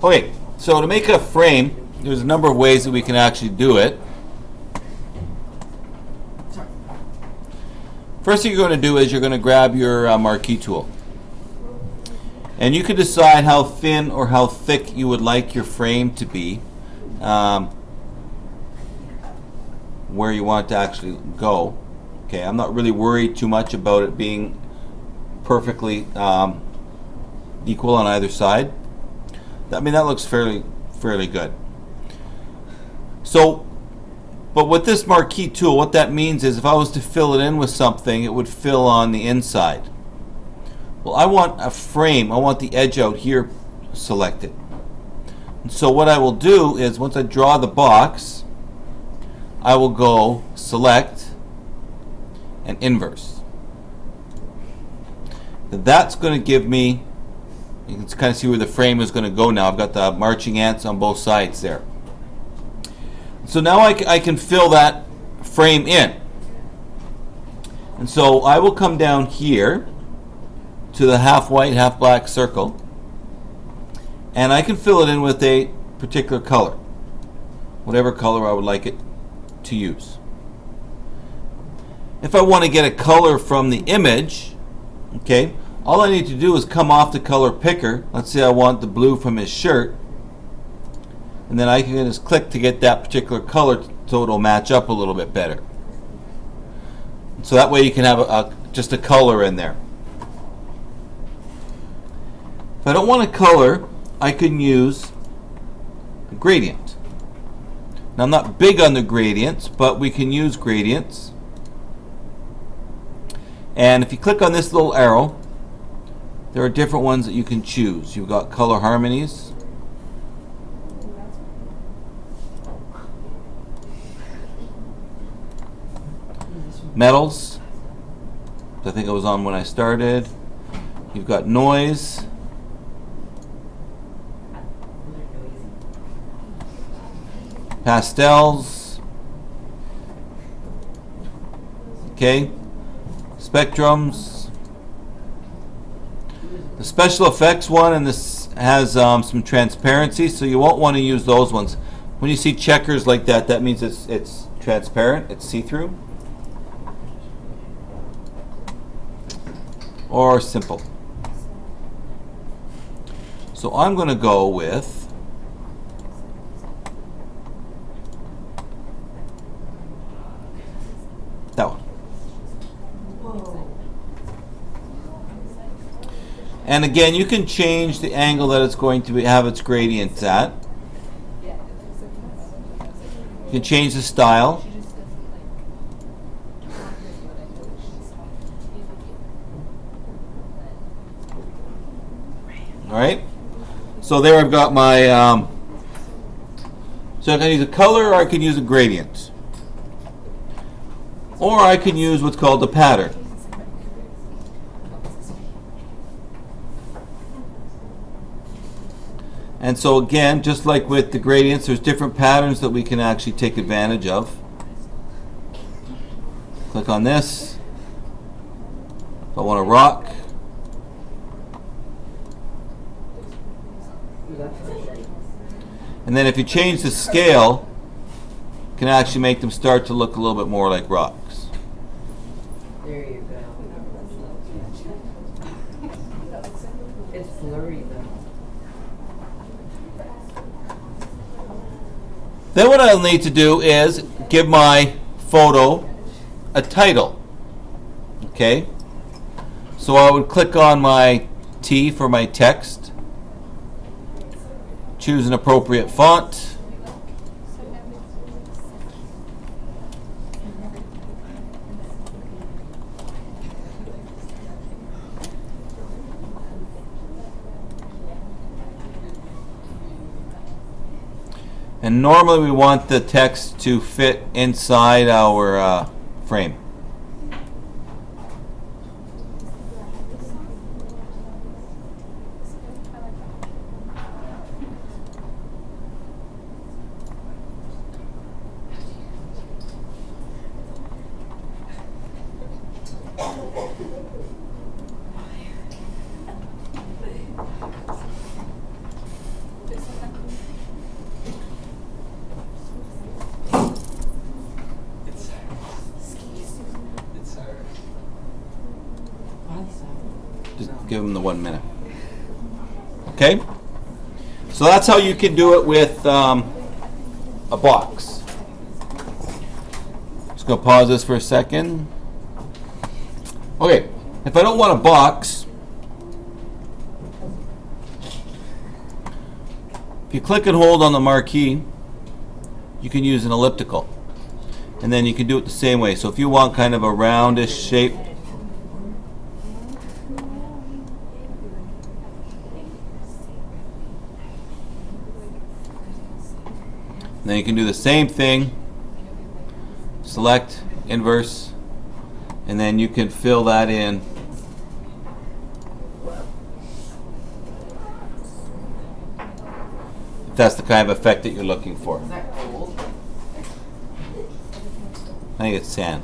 Okay, so to make a frame, there's a number of ways that we can actually do it. First thing you're going to do is you're going to grab your marquee tool. And you can decide how thin or how thick you would like your frame to be, where you want it to actually go. Okay, I'm not really worried too much about it being perfectly equal on either side. I mean, that looks fairly good. So, but with this marquee tool, what that means is if I was to fill it in with something, it would fill on the inside. Well, I want a frame. I want the edge out here selected. And so what I will do is once I draw the box, I will go select and inverse. That's going to give me, you can kind of see where the frame is going to go now. I've got the marching ants on both sides there. So now I can fill that frame in. And so I will come down here to the half white, half black circle, and I can fill it in with a particular color, whatever color I would like it to use. If I want to get a color from the image, okay, all I need to do is come off the color picker. Let's say I want the blue from his shirt, and then I can just click to get that particular color so it'll match up a little bit better. So that way you can have just a color in there. If I don't want a color, I can use a gradient. Now I'm not big on the gradients, but we can use gradients. And if you click on this little arrow, there are different ones that you can choose. You've got color harmonies. Metals. I think it was on when I started. You've got noise. Pastels. Okay. Spectrums. The special effects one, and this has some transparency, so you won't want to use those ones. When you see checkers like that, that means it's transparent, it's see-through. Or simple. So I'm going to go with that one. And again, you can change the angle that it's going to have its gradients at. You can change the style. Alright, so there I've got my, so I can use a color or I can use a gradient. Or I can use what's called a pattern. And so again, just like with the gradients, there's different patterns that we can actually take advantage of. Click on this. If I want a rock. And then if you change the scale, you can actually make them start to look a little bit more like rocks. There you go. It's blurry though. Then what I'll need to do is give my photo a title. Okay? So I would click on my T for my text. Choose an appropriate font. And normally we want the text to fit inside our frame. give them the 1 minute. Okay? So that's how you can do it with a box. Just gonna pause this for a second. Okay, if I don't want a box, if you click and hold on the marquee, you can use an elliptical. And then you can do it the same way. So if you want kind of a roundish shape, then you can do the same thing. Select inverse, and then you can fill that in. If that's the kind of effect that you're looking for. Is that gold? I think it's sand.